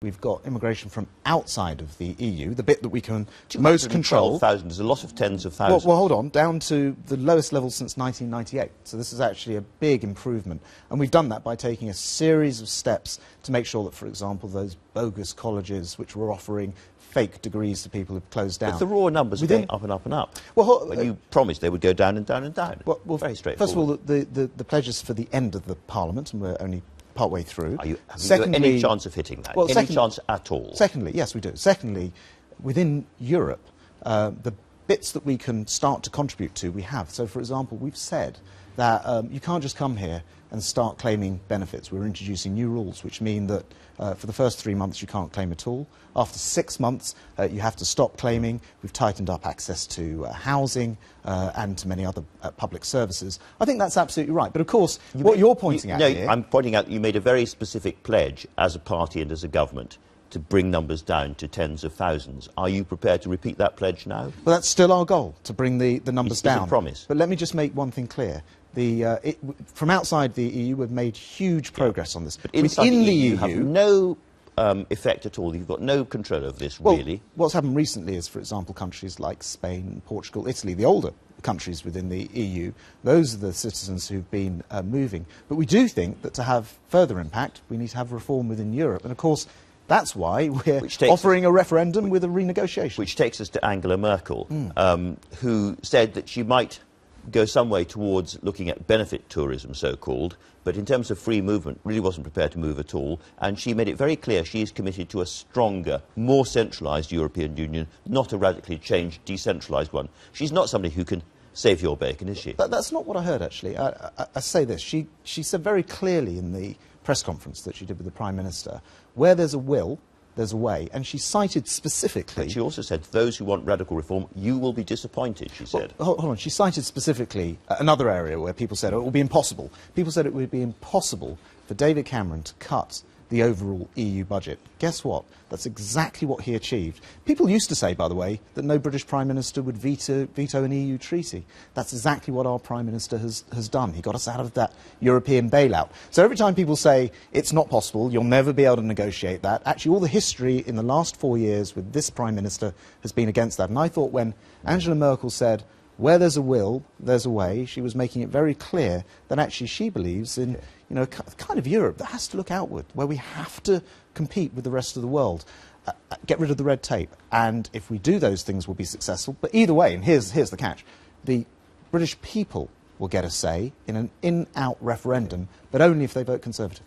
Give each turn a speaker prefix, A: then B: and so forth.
A: We've got immigration from outside of the EU, the bit that we can most control.
B: 212,000 is a lot of tens of thousands.
A: Well, hold on, down to the lowest level since 1998. So this is actually a big improvement. And we've done that by taking a series of steps to make sure that, for example, those bogus colleges which were offering fake degrees to people have closed down.
B: But the raw numbers are going up and up and up. Well, when you promised they would go down and down and down.
A: Well,
B: very straightforward.
A: First of all, the pledge is for the end of the Parliament, and we're only partway through.
B: Have you any chance of hitting that? Well, any chance at all?
A: Secondly, yes, we do. Secondly, within Europe, the bits that we can start to contribute to, we have. So, for example, we've said that you can't just come here and start claiming benefits. We're introducing new rules, which mean that for the first 3 months you can't claim at all. After 6 months, you have to stop claiming. We've tightened up access to housing and to many other public services. I think that's absolutely right. But of course, what you're pointing at here...
B: No, I'm pointing out you made a very specific pledge as a party and as a government to bring numbers down to tens of thousands. Are you prepared to repeat that pledge now?
A: Well, that's still our goal, to bring the numbers down.
B: It's a promise.
A: But let me just make one thing clear. From outside the EU, we've made huge progress on this.
B: But inside the EU, you have no effect at all. You've got no control of this, really.
A: What's happened recently is, for example, countries like Spain, Portugal, Italy, the older countries within the EU, those are the citizens who've been moving. But we do think that to have further impact, we need to have reform within Europe. And, of course, that's why we're offering a referendum with a renegotiation.
B: Which takes us to Angela Merkel, who said that she might go some way towards looking at benefit tourism, so-called, but in terms of free movement, really wasn't prepared to move at all. And she made it very clear she is committed to a stronger, more centralised European Union, not a radically changed, decentralised one. She's not somebody who can save your bacon, is she?
A: That's not what I heard, actually. I say this. She said very clearly in the press conference that she did with the Prime Minister, where there's a will, there's a way. And she cited specifically...
B: But she also said, those who want radical reform, you will be disappointed, she said.
A: Well, hold on. She cited specifically another area where people said, oh, it will be impossible. People said it would be impossible for David Cameron to cut the overall EU budget. Guess what? That's exactly what he achieved. People used to say, by the way, that no British Prime Minister would veto an EU treaty. That's exactly what our Prime Minister has done. He got us out of that European bailout. So every time people say, it's not possible, you'll never be able to negotiate that, actually all the history in the last 4 years with this Prime Minister has been against that. And I thought when Angela Merkel said, where there's a will, there's a way, she was making it very clear that actually she believes in, you know, kind of Europe that has to look outward, where we have to compete with the rest of the world, get rid of the red tape. And if we do those things, we'll be successful. But either way, and here's the catch, the British people will get a say in an in-out referendum, but only if they vote Conservative.